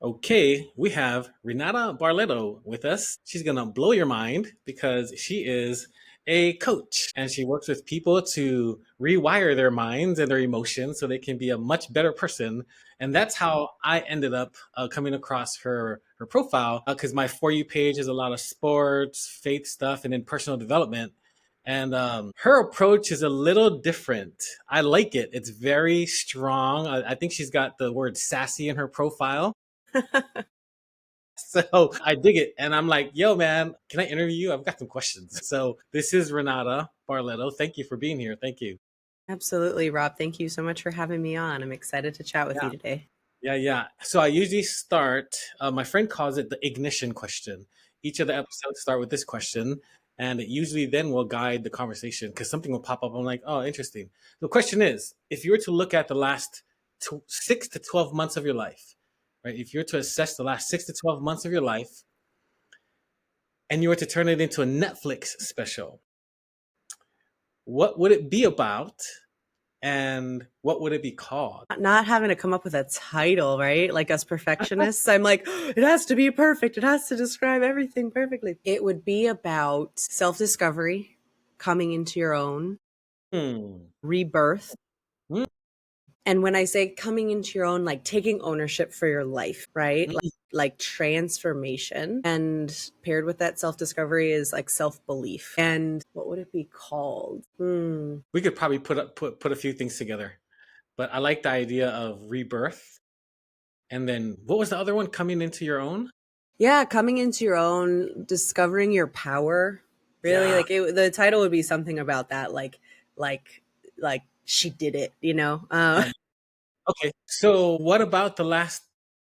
Okay, we have Renata Barletto with us. She's going to blow your mind because she is a coach and she works with people to rewire their minds and their emotions so they can be a much better person. And that's how I ended up coming across her profile because my For You page is a lot of sports, faith stuff, and then personal development. And her approach is a little different. I like it. It's very strong. I think she's got the word sassy in her profile. So I dig it. And I'm like, yo, man, can I interview you? I've got some questions. So this is Renata Barletto. Thank you for being here. Thank you. Absolutely, Rob. Thank you so much for having me on. I'm excited to chat with Yeah. you today. Yeah. So I usually start, my friend calls it the ignition question. Each of the episodes start with this question, and it usually then will guide the conversation because something will pop up. I'm like, oh, interesting. The question is, if you were to look at the last 6 to 12 months of your life, right? If you were to assess the last 6 to 12 months of your life, and you were to turn it into a Netflix special, what would it be about and what would it be called? Not having to come up with a title, right? Like us perfectionists, I'm like, it has to be perfect. It has to describe everything perfectly. It would be about self discovery, coming into your own, Hmm. rebirth. Hmm. And when I say coming into your own, like taking ownership for your life, right? Like transformation. And paired with that self discovery is like self belief. And what would it be called? We could probably put a few things together, but I like the idea of rebirth. And then what was the other one? Coming into your own? Yeah, coming into your own, discovering your power. Really, Yeah. the title would be something about that, like, like she did it, you know. Um, okay. So what about the last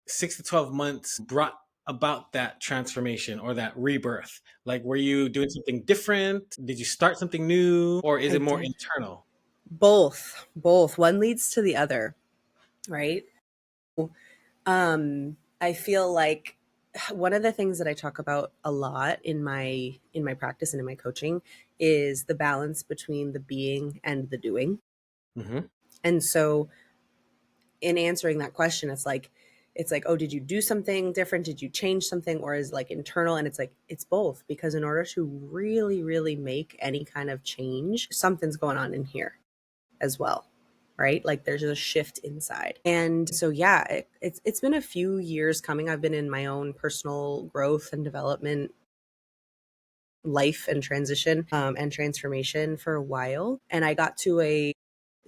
6 to 12 months brought about that transformation or that rebirth? Like, were you doing something different? Did you start something new, or is I it more did internal? both. One leads to the other, right? I feel like one of the things that I talk about a lot in my practice and in my coaching is the balance between the being and the doing. Hmm. And so in answering that question, it's like, oh, did you do something different? Did you change something? Or is like internal? And it's like, it's both, because in order to really, really make any kind of change, something's going on in here as well. Right? Like there's a shift inside. And so, yeah, it's been a few years coming. I've been in my own personal growth and development, life and transition, and transformation for a while. And I got to a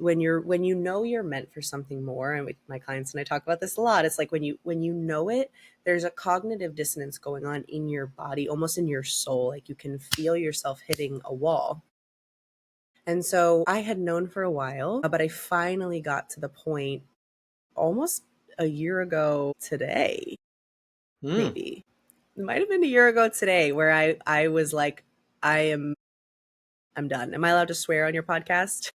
when you know you're meant for something more, and with my clients and I talk about this a lot, it's like when you know it, there's a cognitive dissonance going on in your body, almost in your soul. Like you can feel yourself hitting a wall. And so I had known for a while, but I finally got to the point almost a year ago today, Hmm. maybe. It might have been a year ago today where I was like, I am I'm done. Am I allowed to swear on your podcast?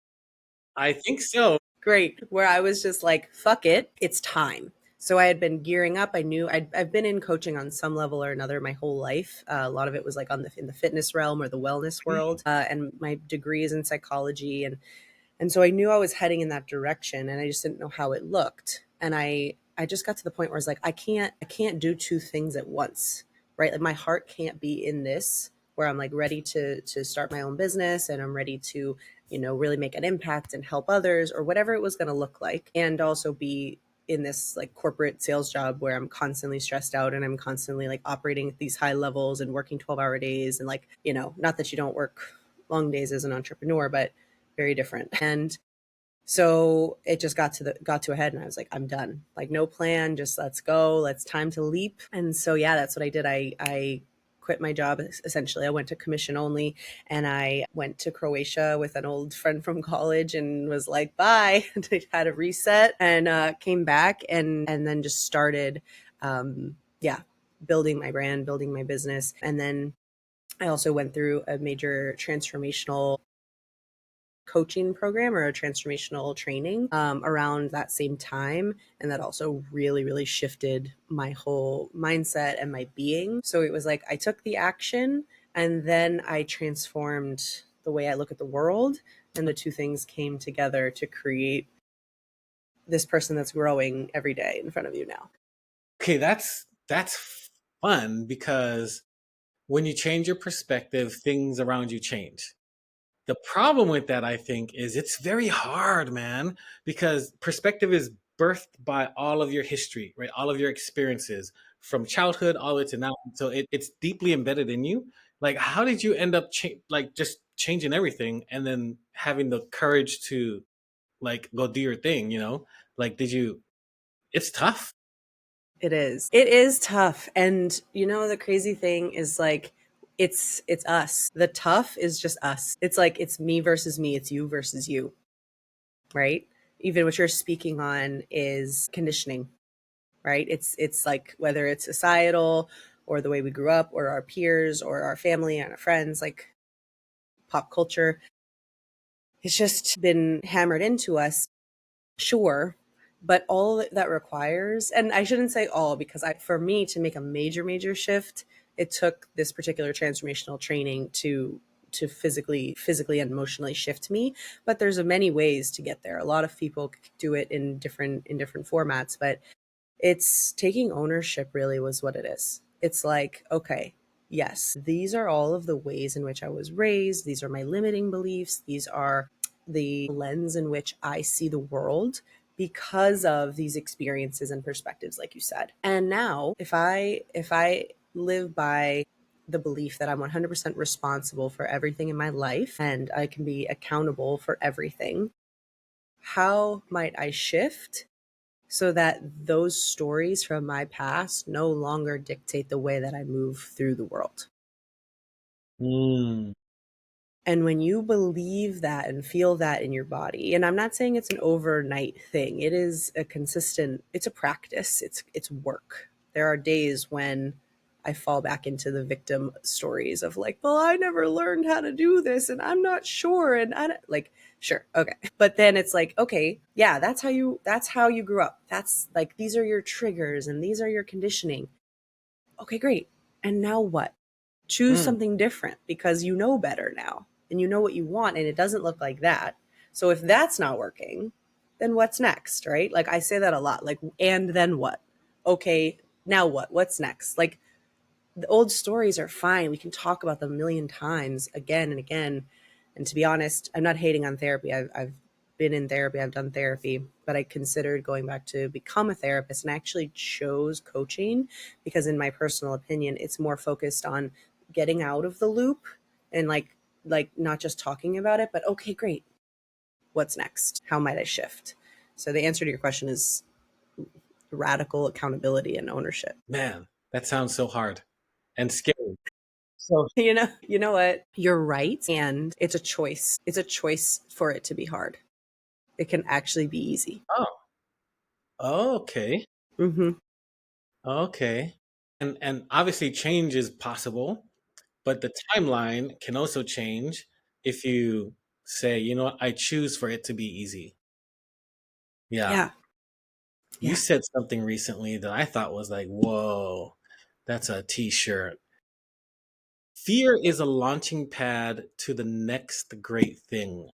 I think so. Great. Where I was just like, fuck it, it's time. So I had been gearing up. I knew I've been in coaching on some level or another my whole life. A lot of it was like in the fitness realm or the wellness world, and my degree is in psychology, and so I knew I was heading in that direction, and I just didn't know how it looked. And I just got to the point where I was like, I can't do two things at once, right? Like my heart can't be in this where I'm like ready to start my own business and I'm ready to, really make an impact and help others or whatever it was going to look like, and also be in this like corporate sales job where I'm constantly stressed out and I'm constantly like operating at these high levels and working 12-hour days, and like, not that you don't work long days as an entrepreneur, but very different. And so it just got to a head, and I was like, I'm done. Like no plan, just let's go. Let's time to leap. And so yeah, that's what I did. I quit my job essentially. I went to commission only, and I went to Croatia with an old friend from college and was like, bye. I had a reset and came back and then just started yeah, building my brand, building my business. And then I also went through a major transformational coaching program or a transformational training around that same time. And that also really, really shifted my whole mindset and my being. So it was like I took the action and then I transformed the way I look at the world. And the two things came together to create this person that's growing every day in front of you now. Okay, that's fun because when you change your perspective, things around you change. The problem with that, I think, is it's very hard, man, because perspective is birthed by all of your history, right? All of your experiences from childhood all the way to now. So it's deeply embedded in you. Like, how did you end up like just changing everything and then having the courage to like go do your thing? Like, did you? It's tough. It is. It is tough. And you know the crazy thing is like it's us. The tough is just us. It's like it's me versus me, it's you versus you, right? Even what you're speaking on is conditioning, right? It's like whether it's societal or the way we grew up or our peers or our family and our friends, like pop culture. It's just been hammered into us. Sure, but all that requires, and I shouldn't say all because for me to make a major shift, it took this particular transformational training to physically and emotionally shift me. But there's many ways to get there. A lot of people do it in different formats, but it's taking ownership, really, was what it is. It's like, okay, yes, these are all of the ways in which I was raised. These are my limiting beliefs. These are the lens in which I see the world because of these experiences and perspectives, like you said. And now, if I live by the belief that I'm 100% responsible for everything in my life and I can be accountable for everything, how might I shift so that those stories from my past no longer dictate the way that I move through the world? Mm, And when you believe that and feel that in your body, and I'm not saying it's an overnight thing, it is a consistent, it's a practice, it's work. There are days when I fall back into the victim stories of like, well, I never learned how to do this and I'm not sure. And I don't, like, sure, okay. But then it's like, okay, yeah, that's how you grew up. That's like, these are your triggers and these are your conditioning. Okay, great. And now what? Choose mm, something different because you know better now and you know what you want and it doesn't look like that. So if that's not working, then what's next, right? Like I say that a lot. Like, and then what? Okay, now what? What's next? Like the old stories are fine. We can talk about them a million times again and again. And to be honest, I'm not hating on therapy. I've been in therapy, I've done therapy, but I considered going back to become a therapist and I actually chose coaching because, in my personal opinion, it's more focused on getting out of the loop and like not just talking about it, but okay, great. What's next? How might I shift? So the answer to your question is radical accountability and ownership. man, that sounds so hard and scary. So, You know what? You're right. And it's a choice. It's a choice for it to be hard. It can actually be easy. oh, okay, Hmm. okay. And obviously change is possible, but the timeline can also change if you say, you know what, I choose for it to be easy. Yeah. Yeah. You Yeah. said something recently that I thought was like, whoa, that's a t-shirt. Fear is a launching pad to the next great thing.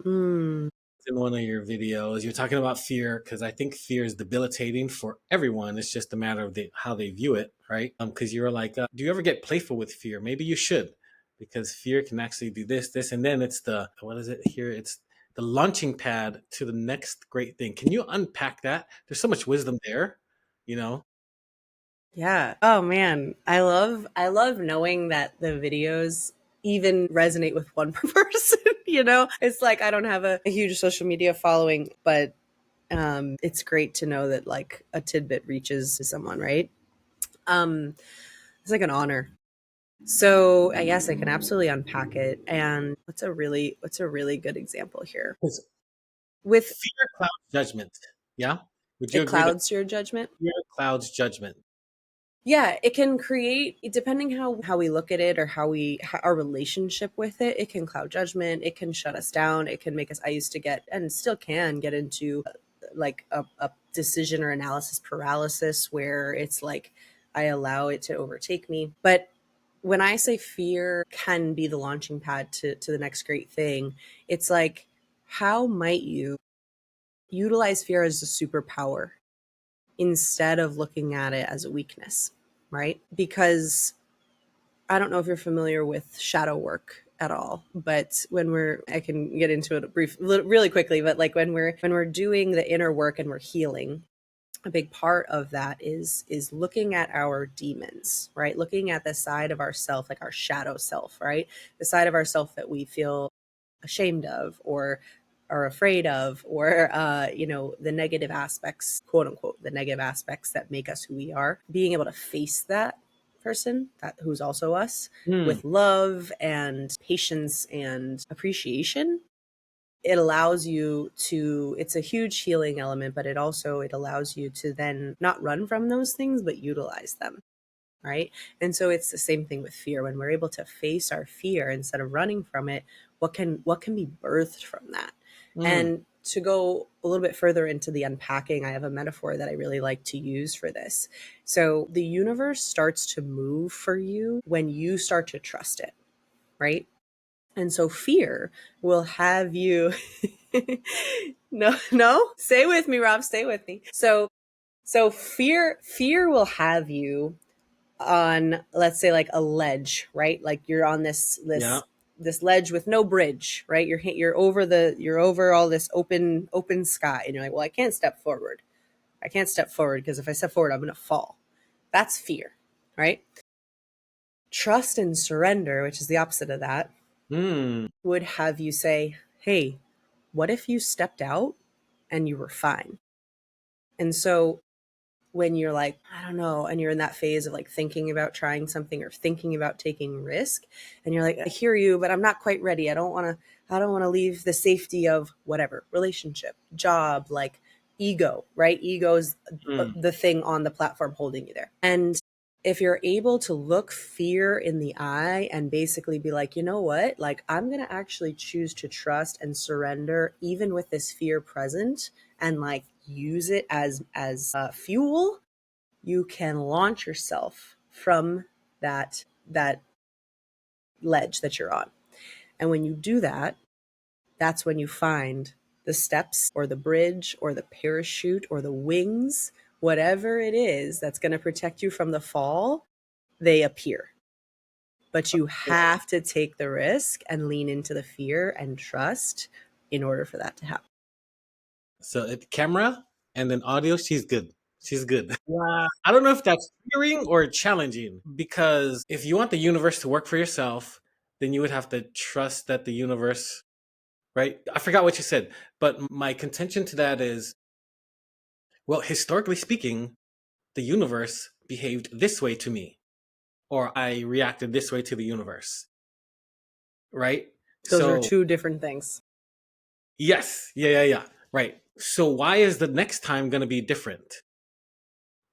Mm. In one of your videos, you're talking about fear because I think fear is debilitating for everyone. It's just a matter of how they view it, right? Because you were like, do you ever get playful with fear? Maybe you should, because fear can actually do this, and then it's the what is it here? It's the launching pad to the next great thing. Can you unpack that? There's so much wisdom there, you know. Yeah. Oh man. I love knowing that the videos even resonate with one person, It's like I don't have a huge social media following, but it's great to know that like a tidbit reaches someone, right? Um it's like an honor. So I guess I can absolutely unpack it. And what's a really good example here? Because With fear clouds judgment. Yeah, would you it agree that clouds your judgment. fear clouds judgment? Yeah, it can create, depending how we look at it or our relationship with it, it can cloud judgment, it can shut us down, it can make us, I used to get and still can get into like a decision or analysis paralysis where it's like I allow it to overtake me. But when I say fear can be the launching pad to the next great thing, it's like how might you utilize fear as a superpower? instead of looking at it as a weakness, right? Because I don't know if you're familiar with shadow work at all, but I can get into it really quickly, but like when we're doing the inner work and we're healing, a big part of that is looking at our demons, right? Looking at the side of ourself, like our shadow self, right? The side of ourself that we feel ashamed of or are afraid of, or the negative aspects, quote unquote, the negative aspects that make us who we are. Being able to face that person, that who's also us, Mm. with love and patience and appreciation, it allows you to, it's a huge healing element, but it allows you to then not run from those things but utilize them, right? And so it's the same thing with fear. When we're able to face our fear instead of running from it, what can be birthed from that? Mm. And to go a little bit further into the unpacking, I have a metaphor that I really like to use for this. So the universe starts to move for you when you start to trust it, right? And so fear will have you no, stay with me, Rob, stay with me. So fear will have you on, let's say, like a ledge, right? Like you're on this Yeah. this ledge with no bridge, right? You're over all this open sky, and you're like, well, I can't step forward. I can't step forward because if I step forward, I'm going to fall. That's fear, right? Trust and surrender, which is the opposite of that, Mm. would have you say, hey, what if you stepped out and you were fine? And so when you're like, I don't know, and you're in that phase of like thinking about trying something or thinking about taking risk, and you're like, I hear you, but I'm not quite ready. I don't want to leave the safety of whatever, relationship, job, like ego, right? Ego is Mm. the thing on the platform holding you there. And if you're able to look fear in the eye and basically be like, you know what, like I'm going to actually choose to trust and surrender even with this fear present, and like use it as fuel, you can launch yourself from that ledge that you're on. And when you do that, that's when you find the steps or the bridge or the parachute or the wings, whatever it is that's going to protect you from the fall, they appear. But you have to take the risk and lean into the fear and trust in order for that to happen. So camera and then audio, she's good. She's good. Wow. I don't know if that's fearing or challenging, because if you want the universe to work for yourself, then you would have to trust that the universe, right? I forgot what you said, but my contention to that is, well, historically speaking, the universe behaved this way to me, or I reacted this way to the universe, right? Those are So, two different things. yes, yeah, right. So, why is the next time going to be different?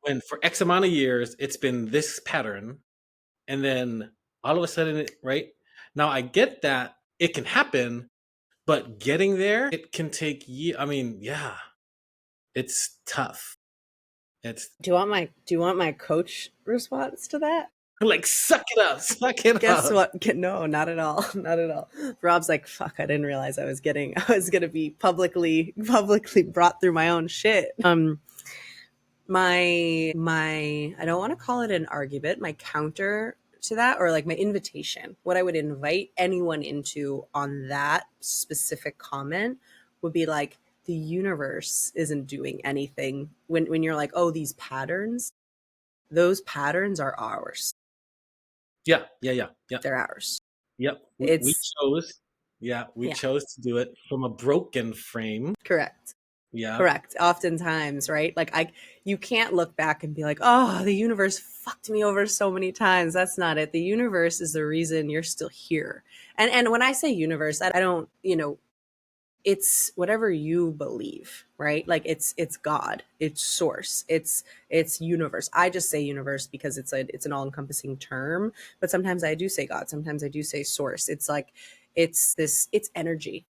When for X amount of years it's been this pattern, and then all of a sudden, right? Now, I get that it can happen, but getting there, it can take years. I mean, yeah, it's tough. It's Do you want my coach response to that? like, suck it up, suck it Guess up. what? No, not at all. Not at all. Rob's like, fuck, I didn't realize I was gonna be publicly brought through my own shit. My I don't want to call it an argument, my counter to that, or like my invitation, what I would invite anyone into on that specific comment would be like, the universe isn't doing anything. When you're like, oh, these patterns, those patterns are ours. Yeah. They're ours. Yep. We It's chose. Yeah, we yeah, chose to do it from a broken frame. correct. Yeah. Correct. Oftentimes, right? Like you can't look back and be like, "Oh, the universe fucked me over so many times." That's not it. The universe is the reason you're still here. And when I say universe, I don't, it's whatever you believe, right? Like it's God, it's source, it's universe. I just say universe because it's an all-encompassing term, but sometimes I do say God, sometimes I do say source. It's like it's energy,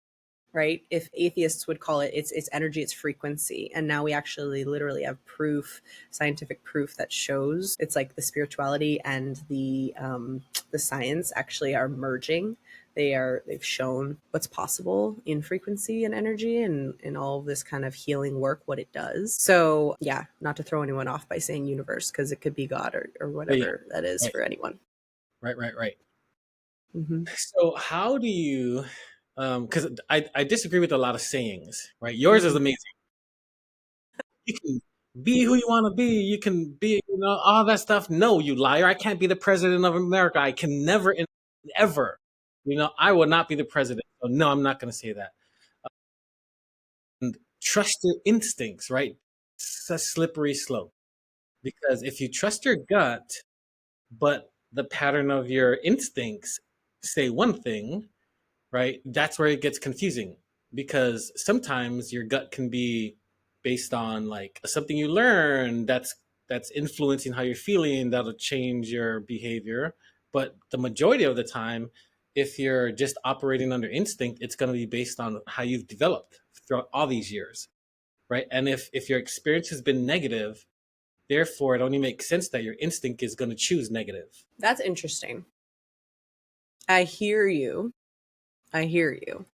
right? If atheists would call it, it's energy, it's frequency. And now we actually literally have proof, scientific proof that shows it's like the spirituality and the science actually are merging, They've shown what's possible in frequency and energy and all of this kind of healing work, what it does. So yeah, not to throw anyone off by saying universe, because it could be God or Yeah, yeah. whatever that is Right, for anyone. right, right, right. Mm-hmm. So how do you because I disagree with a lot of sayings, right? Yours is Mm. amazing. You can be who you want to be. You can be, all that stuff. No, you liar. I can't be the president of America. I can never, ever. I will not be the president. So no, I'm not going to say that. And trust your instincts, right? It's a slippery slope because if you trust your gut, but the pattern of your instincts say one thing, right? That's where it gets confusing because sometimes your gut can be based on like something you learn that's influencing how you're feeling that'll change your behavior. But the majority of the time, if you're just operating under instinct, it's going to be based on how you've developed throughout all these years, right? And if your experience has been negative, therefore it only makes sense that your instinct is going to choose negative. That's interesting. I hear you. I hear you.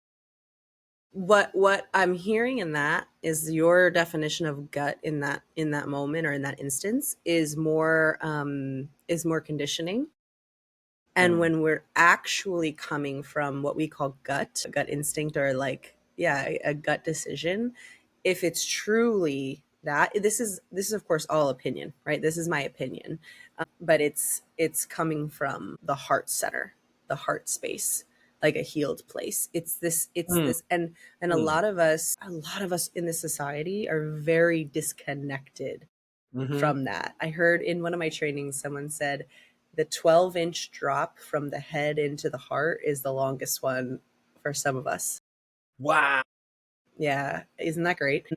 What I'm hearing in that is your definition of gut in that moment or in that instance is more conditioning. And Mm. when we're actually coming from what we call gut instinct, or like, yeah, a gut decision, if it's truly that, this is of course all opinion, right? This is my opinion, but it's coming from the heart center, the heart space, like a healed place. It's Mm. this, and Mm. a lot of us in this society are very disconnected Mm-hmm. from that. I heard in one of my trainings someone said the 12-inch drop from the head into the heart is the longest one for some of us. Wow. Yeah, isn't that great?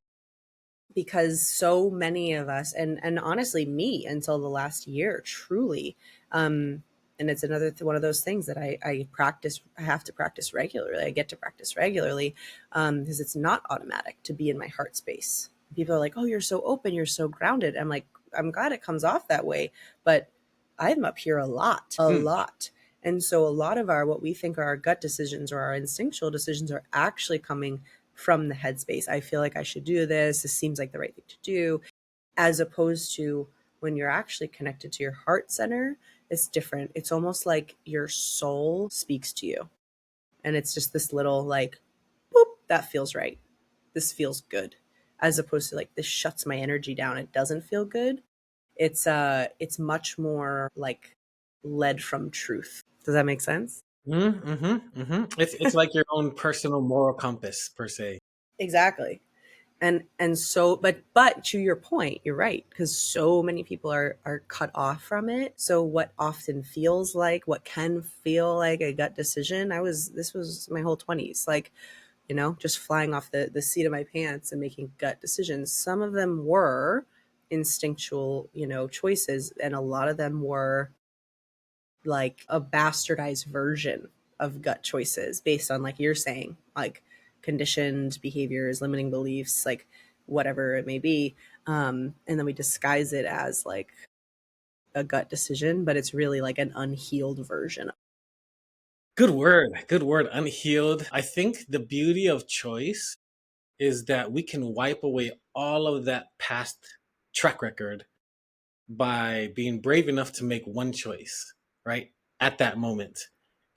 Because so many of us, and honestly me until the last year, truly, and it's another one of those things that I practice. I have to practice regularly. I get to practice regularly because it's not automatic to be in my heart space. People are like, oh, you're so open, you're so grounded. I'm like, I'm glad it comes off that way, but I'm up here a Mm. lot. And so a lot of our, what we think are our gut decisions or our instinctual decisions, are actually coming from the headspace. I feel like I should do this. This seems like the right thing to do, as opposed to when you're actually connected to your heart center. It's different. It's almost like your soul speaks to you. And it's just this little like, boop, that feels right. This feels good. As opposed to like, this shuts my energy down. It doesn't feel good. It's much more like led from truth. Does that make sense? Mm-hmm, mm-hmm. It's like your own personal moral compass per se. Exactly. And so, but to your point, you're right, because so many people are cut off from it. So what often feels like, what can feel like a gut decision, this was my whole 20s, like, just flying off the seat of my pants and making gut decisions. Some of them were instinctual, choices, and a lot of them were like a bastardized version of gut choices based on, like you're saying, like conditioned behaviors, limiting beliefs, like whatever it may be. And then we disguise it as like a gut decision, but it's really like an unhealed version. Good word. Good word. Unhealed. I think the beauty of choice is that we can wipe away all of that past track record by being brave enough to make one choice, right? At that moment.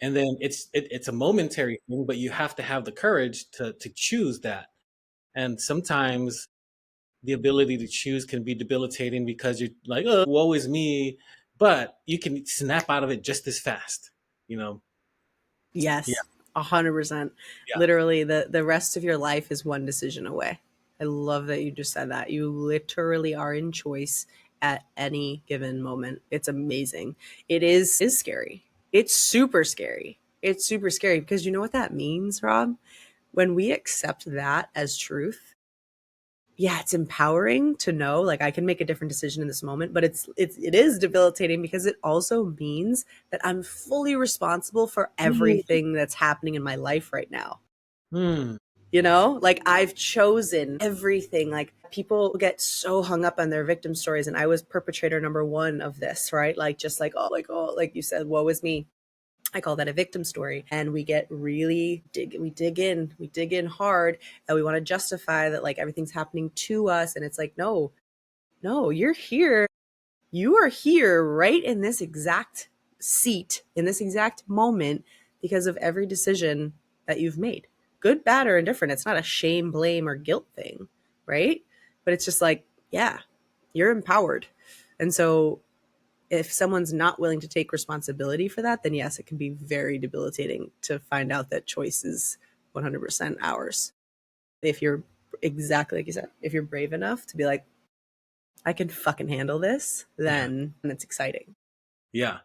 And then it's a momentary thing, but you have to have the courage to choose that. And sometimes the ability to choose can be debilitating because you're like, oh, woe is me. But you can snap out of it just as fast, you know? Yeah, Yes, 100%. yeah. Literally, the rest of your life is one decision away. I love that you just said that. You literally are in choice at any given moment. It's amazing. It is scary. It's super scary. It's super scary because you know what that means, Rob? When we accept that as truth, yeah, it's empowering to know like I can make a different decision in this moment, but it is debilitating because it also means that I'm fully responsible for Mm, everything that's happening in my life right now. mm, Like I've chosen everything. Like people get so hung up on their victim stories, and I was perpetrator number one of this, right? Like just like, oh, like you said, woe is me. I call that a victim story. And we get really we dig in hard, and we want to justify that like everything's happening to us. And it's like, no, no, you're here. You are here right in this exact seat, in this exact moment, because of every decision that you've made, good, bad, or indifferent. It's not a shame, blame, or guilt thing, right? But it's just like, yeah, you're empowered. And so if someone's not willing to take responsibility for that, then yes, it can be very debilitating to find out that choice is 100% ours. If you're exactly like you said, if you're brave enough to be like, I can fucking handle this, Yeah. then it's exciting. Yeah.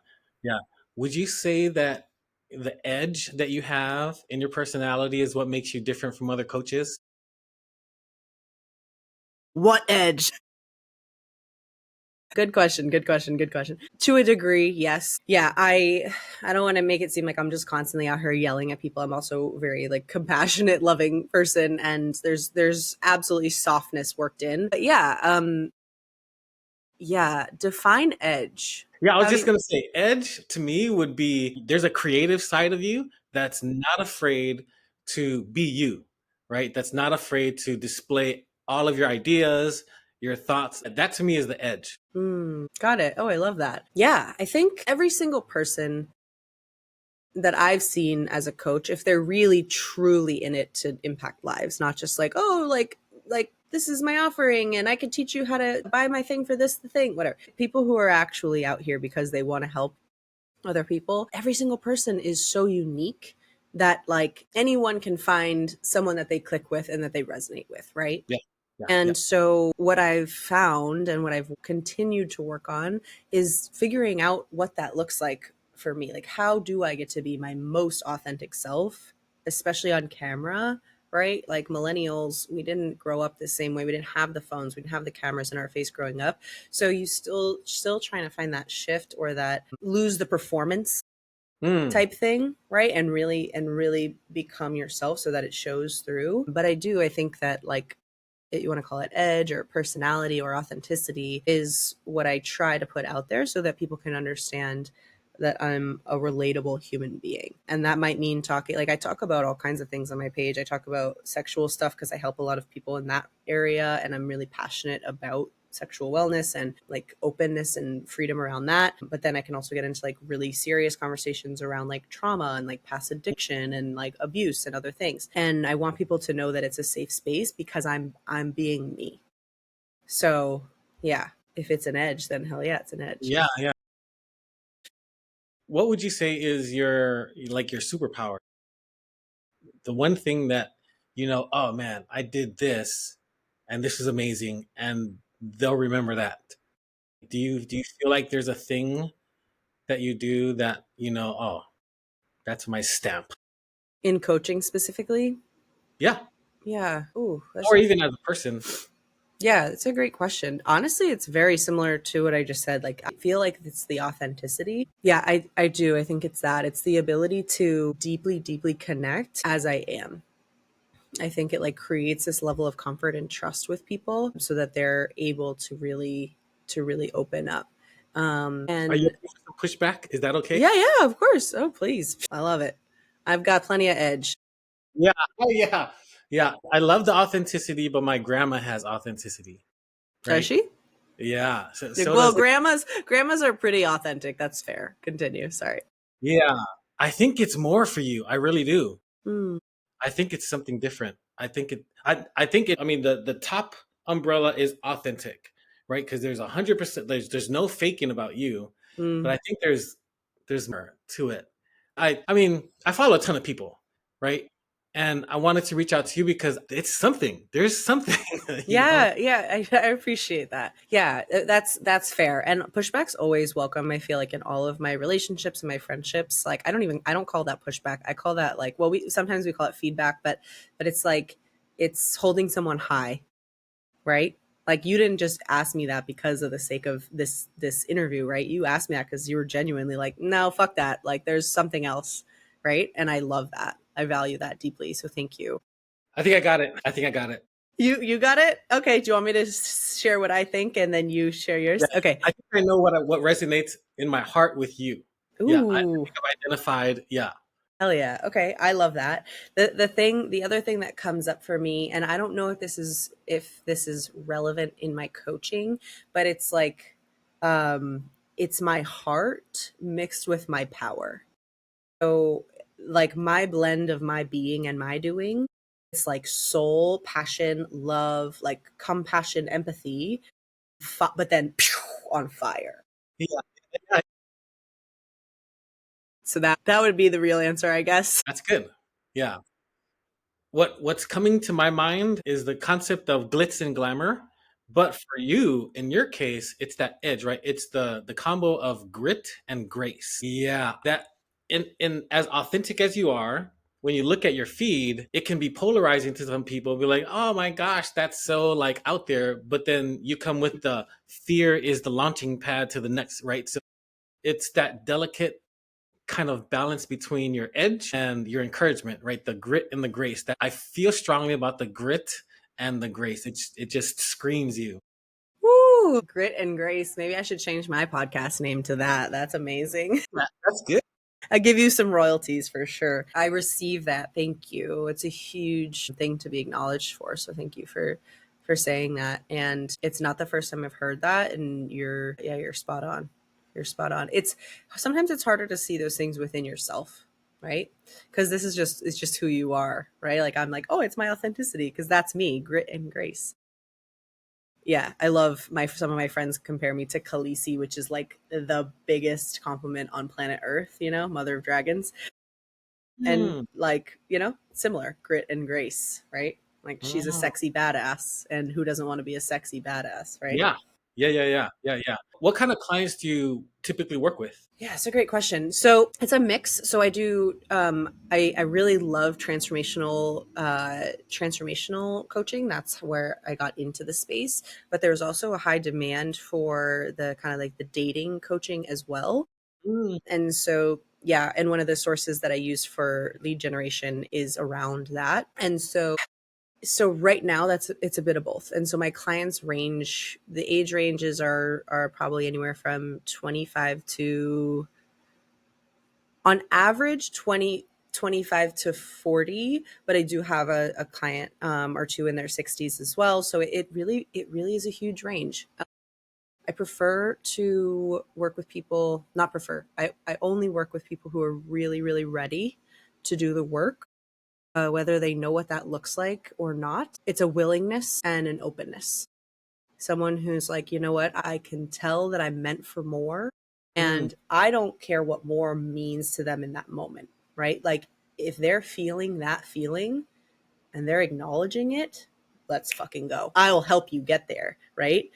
Yeah. Would you say that the edge that you have in your personality is what makes you different from other coaches? What edge? Good question. Good question. Good question. To a degree, yes. Yeah, I don't want to make it seem like I'm just constantly out here yelling at people. I'm also very like compassionate, loving person, and there's absolutely softness worked in. But yeah, yeah, define edge. Yeah, I was How do just you gonna say, edge to me would be there's a creative side of you that's not afraid to be you, right? That's not afraid to display all of your ideas, your thoughts. That to me is the edge. got it. Oh, I love that. Yeah, I think every single person that I've seen as a coach, if they're really truly in it to impact lives, not just like, oh, like this is my offering and I can teach you how to buy my thing for this the thing, whatever. People who are actually out here because they want to help other people, every single person is so unique that like anyone can find someone that they click with and that they resonate with, right? Yeah, yeah, yeah. And so, what I've found and what I've continued to work on is figuring out what that looks like for me. Like, how do I get to be my most authentic self, especially on camera? Right? Like millennials, we didn't grow up the same way. We didn't have the phones, we didn't have the cameras in our face growing up. So you still trying to find that shift or that lose the performance Mm, type thing, right? And really become yourself so that it shows through. But I think that like you want to call it edge or personality or authenticity is what I try to put out there so that people can understand that I'm a relatable human being. And that might mean talking, like I talk about all kinds of things on my page. I talk about sexual stuff because I help a lot of people in that area and I'm really passionate about sexual wellness and like openness and freedom around that. But then I can also get into like really serious conversations around like trauma and like past addiction and like abuse and other things. And I want people to know that it's a safe space because I'm being me. So yeah, if it's an edge, then hell yeah, it's an edge. yeah, yeah. What would you say is your like your superpower? The one thing that oh man, I did this, and this is amazing, and they'll remember that. Do you feel like there's a thing that you do that oh, that's my stamp? In coaching specifically, Yeah, yeah. Ooh, that's or even as a person. yeah, it's a great question. Honestly, it's very similar to what I just said. Like, I feel like it's the authenticity. Yeah, I do. I think it's that. It's the ability to deeply, deeply connect as I am. I think it like creates this level of comfort and trust with people so that they're able to really open up. Are you And okay with the pushback? Is that okay? yeah, yeah, of course. Oh, please. I love it. I've got plenty of edge. Yeah. Oh, yeah. Yeah. I love the authenticity, but my grandma has authenticity, Does right? she? Yeah. So Well, does it. grandmas are pretty authentic. That's fair. Continue. Sorry. Yeah. I think it's more for you. I really do. Mm, I think it's something different. I mean, the top umbrella is authentic, right? Because there's 100%, there's no faking about you, but mm. I think there's more to it. I mean, I follow a ton of people, right? And I wanted to reach out to you because it's something. There's something, you know. Yeah, yeah, I appreciate that. Yeah, that's fair. And pushback's always welcome. I feel like in all of my relationships and my friendships, like I don't call that pushback. I call that like well, we sometimes we call it feedback, but it's like it's holding someone high, right? Like you didn't just ask me that because of the sake of this interview, right? You asked me that because you were genuinely like, no, fuck that. Like there's something else, right? And I love that. I value that deeply. So thank you. I think I got it. I think I got it. You got it? Okay. Do you want me to share what I think and then you share Yeah. yours? Okay. I think I know what resonates in my heart with you. Yeah, I Ooh, think I've identified. Yeah. hell yeah. Okay, I love that. The other thing that comes up for me, and I don't know if this is relevant in my coaching, but it's like it's my heart mixed with my power. So like my blend of my being and my doing, it's like soul, passion, love, like compassion, empathy, but then pew, on fire. Yeah. Yeah, So that would be the real answer, I guess. that's good. Yeah. What's coming to my mind is the concept of glitz and glamour. But for you, in your case, it's that edge, right? It's the combo of grit and grace. Yeah. That in as authentic as you are, when you look at your feed, it can be polarizing to some people. Be like, oh my gosh, that's so like out there. But then you come with the fear is the launching pad to the next, right? So it's that delicate kind of balance between your edge and your encouragement, right? The grit and the grace. That I feel strongly about the grit and the grace. It just screams you. Woo! Grit and grace. Maybe I should change my podcast name to that. That's amazing. That's good. I give you some royalties for sure. I receive that. Thank you. It's a huge thing to be acknowledged for. So thank you for saying that. And it's not the first time I've heard that. And you're spot on. You're spot on. It's sometimes it's harder to see those things within yourself, right? Because this is just it's just who you are, right? Like I'm like, oh, it's my authenticity because that's me, grit and grace. Yeah, I love my some of my friends compare me to Khaleesi, which is like the biggest compliment on planet Earth, mother of dragons. And Mm, like, similar grit and grace, right? Like she's a mm. sexy badass, and who doesn't want to be a sexy badass, right? Yeah. Yeah. What kind of clients do you typically work with? Yeah, it's a great question. So it's a mix. So I do. I really love transformational coaching. That's where I got into the space. But there's also a high demand for the kind of like the dating coaching as well. Mm, And so, yeah, and one of the sources that I use for lead generation is around that. And so right now it's a bit of both. And so my clients range, the age ranges are probably anywhere from 25 to on average 25 to 40, but I do have a client or two in their 60s as well. So it really is a huge range. I prefer to work with people, not prefer, I only work with people who are really, really ready to do the work, whether they know what that looks like or not. It's a willingness and an openness. Someone who's like, you know what, I can tell that I'm meant for more. mm, And I don't care what more means to them in that moment, right? Like if they're feeling that feeling and they're acknowledging it, let's fucking go. I'll help you get there, right?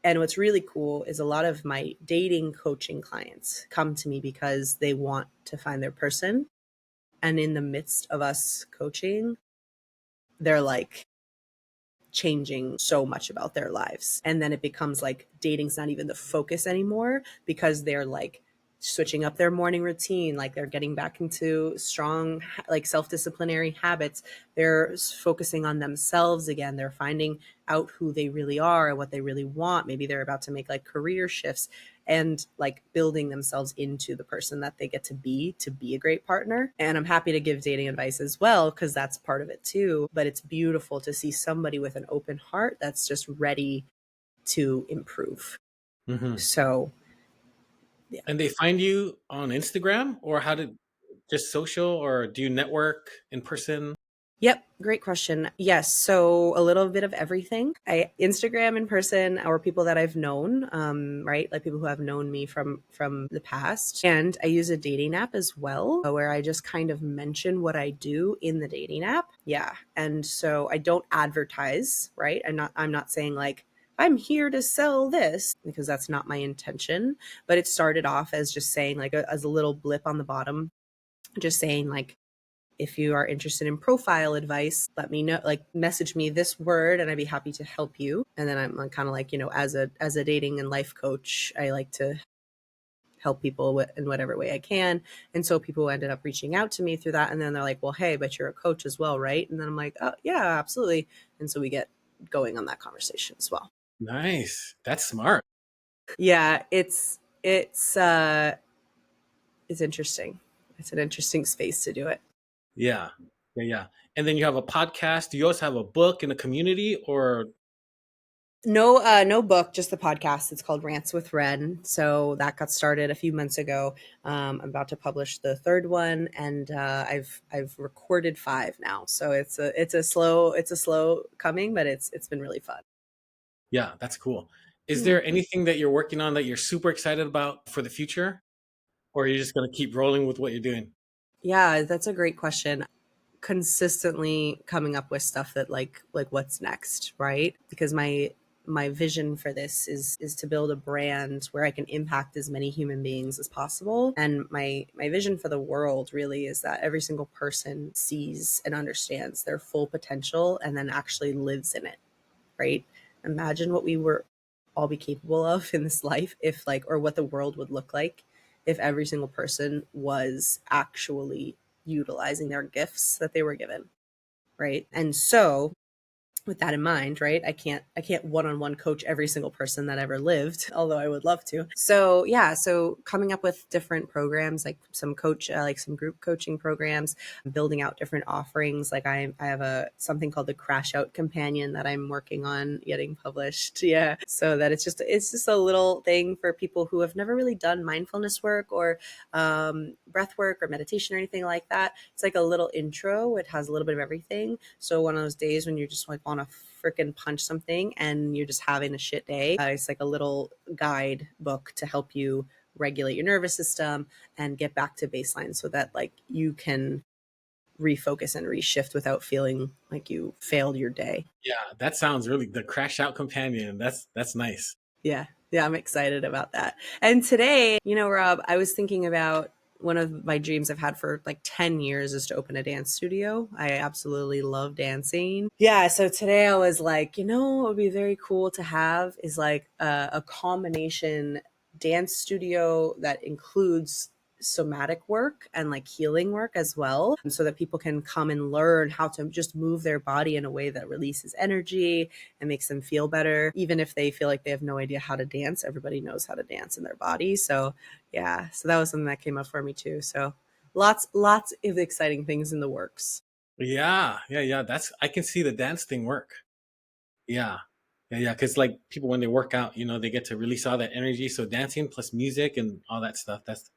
And what's really cool is a lot of my dating coaching clients come to me because they want to find their person. And in the midst of us coaching, they're like changing so much about their lives. And then it becomes like dating's not even the focus anymore because they're like switching up their morning routine, like they're getting back into strong like self-disciplinary habits. They're focusing on themselves again. They're finding out who they really are and what they really want. Maybe they're about to make like career shifts and like building themselves into the person that they get to be a great partner. And I'm happy to give dating advice as well because that's part of it too. But it's beautiful to see somebody with an open heart that's just ready to improve. hmm. So yeah. And they find you on Instagram, or how did just social, or do you network in person? Yep, great question. Yes, so a little bit of everything. I Instagram in person or people that I've known, right? Like people who have known me from the past. And I use a dating app as well, where I just kind of mention what I do in the dating app. Yeah. And so I don't advertise, right? I'm not saying like I'm here to sell this because that's not my intention, but it started off as just saying like as a little blip on the bottom, just saying like if you are interested in profile advice, let me know, like message me this word and I'd be happy to help you. And then I'm kind of like, as a dating and life coach, I like to help people in whatever way I can. And so people ended up reaching out to me through that. And then they're like, well, hey, but you're a coach as well, right? And then I'm like, oh, yeah, absolutely. And so we get going on that conversation as well. Nice. That's smart. Yeah, it's It's interesting. It's an interesting space to do it. Yeah. Yeah, yeah. And then you have a podcast. Do you also have a book in the community or No, no book, just the podcast. It's called Rants with Ren. So that got started a few months ago. I'm about to publish the third one, and I've recorded 5 now. So it's a slow coming, but it's been really fun. yeah, that's cool. Is Yeah. there anything that you're working on that you're super excited about for the future? Or are you just gonna keep rolling with what you're doing? Yeah, that's a great question. Consistently coming up with stuff that like what's next, right? Because my vision for this is to build a brand where I can impact as many human beings as possible. And my vision for the world really is that every single person sees and understands their full potential and then actually lives in it, right? Imagine what we were all be capable of in this life if like, or what the world would look like if every single person was actually utilizing their gifts that they were given, right? And so with that in mind, right? I can't one-on-one coach every single person that ever lived, although I would love to. So yeah, so coming up with different programs, like some like some group coaching programs, building out different offerings. Like I have a something called the Crash Out Companion that I'm working on getting published. Yeah, so that it's just a little thing for people who have never really done mindfulness work or breath work or meditation or anything like that. It's like a little intro. It has a little bit of everything. So one of those days when you're just like want to freaking punch something and you're just having a shit day, it's like a little guide book to help you regulate your nervous system and get back to baseline so that like you can refocus and reshift without feeling like you failed your day. Yeah, that sounds really the crash out companion. That's nice. Yeah. Yeah, I'm excited about that. And today, Rob, I was thinking about one of my dreams I've had for like 10 years is to open a dance studio. I absolutely love dancing. Yeah, so today I was like, what would be very cool to have is like a combination dance studio that includes somatic work and like healing work as well, so that people can come and learn how to just move their body in a way that releases energy and makes them feel better. Even if they feel like they have no idea how to dance, everybody knows how to dance in their body. So yeah, so that was something that came up for me too. So lots of exciting things in the works. Yeah, yeah, yeah. That's I can see the dance thing work. Yeah. Yeah, yeah. Because like people when they work out, they get to release all that energy. So dancing plus music and all that stuff, that's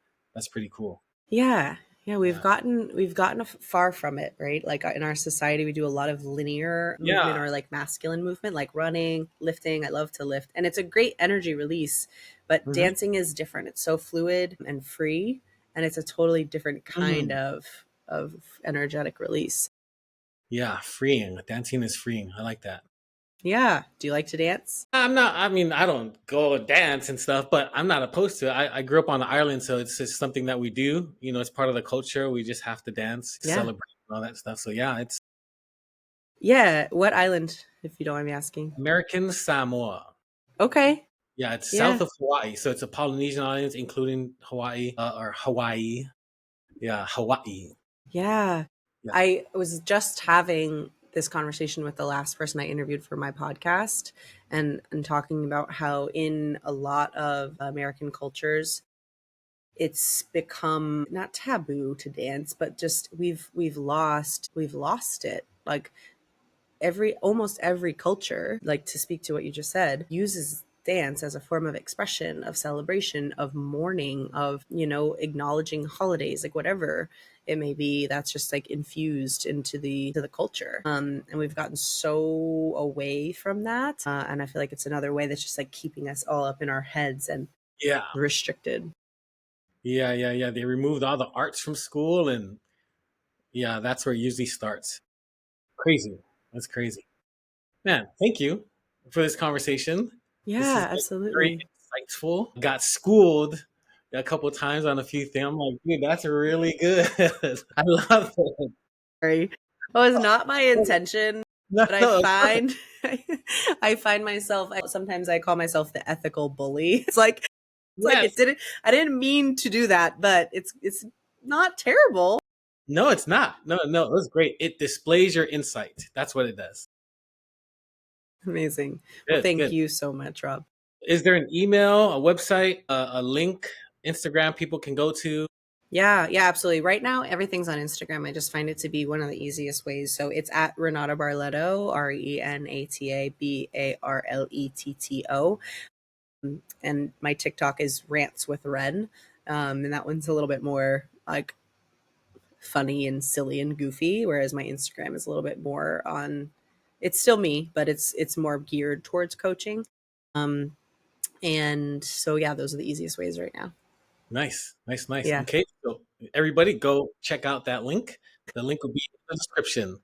pretty cool. Yeah. Yeah, we've Yeah. gotten far from it, right? Like in our society, we do a lot of linear movement Yeah. or like masculine movement, like running, lifting. I love to lift, and it's a great energy release. But Hmm. dancing is different. It's so fluid and free, and it's a totally different kind Hmm. of energetic release. Yeah, freeing. Dancing is freeing. I like that. Yeah. Do you like to dance? I'm not. I mean, I don't go dance and stuff, but I'm not opposed to it. I grew up on the island, so it's just something that we do. It's part of the culture. We just have to dance, Yeah. celebrate, and all that stuff. So yeah, it's Yeah. What island, if you don't mind me asking? American Samoa. Okay. Yeah, it's south Yeah. of Hawaii, so it's a Polynesian islands, including Hawaii or Hawaii. Yeah, Hawaii. Yeah. Yeah. I was just having this conversation with the last person I interviewed for my podcast and talking about how in a lot of American cultures it's become not taboo to dance, but just we've lost it. Like almost every culture, like to speak to what you just said, uses dance as a form of expression, of celebration, of mourning, of acknowledging holidays, like whatever it may be. That's just like infused into the culture, and we've gotten so away from that, and I feel like it's another way that's just like keeping us all up in our heads and Yeah. restricted. Yeah, yeah, yeah. They removed all the arts from school, and yeah, that's where it usually starts. Crazy. That's crazy. Man, thank you for this conversation. This has Yeah, been very absolutely. insightful. Got schooled a couple times on a few things. I'm like, dude, that's really good. I love it. Sorry. It was not my intention, No, but I no, of course. find I find myself sometimes I call myself the ethical bully. It's like Yes. I didn't mean to do that, but it's not terrible. No, it's not. No, no, it was great. It displays your insight. That's what it does. Amazing. Well, Good, thank good. you so much, Rob. Is there an email, a website, a link, Instagram people can go to? Yeah, yeah, absolutely. Right now, everything's on Instagram. I just find it to be one of the easiest ways. So it's at Renata Barletto, RENATA BARLETTO. And my TikTok is Rants with Ren. And that one's a little bit more like funny and silly and goofy, whereas my Instagram is a little bit more on, it's still me, but it's more geared towards coaching. Um, and so yeah, those are the easiest ways right now. Nice, nice, nice. Yeah, Okay, so everybody go check out that link. The link will be in the description.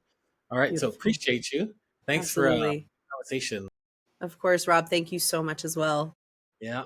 All right, so beautiful. appreciate you. Thanks for Absolutely. conversation. Of course, Rob, thank you so much as well. Yeah.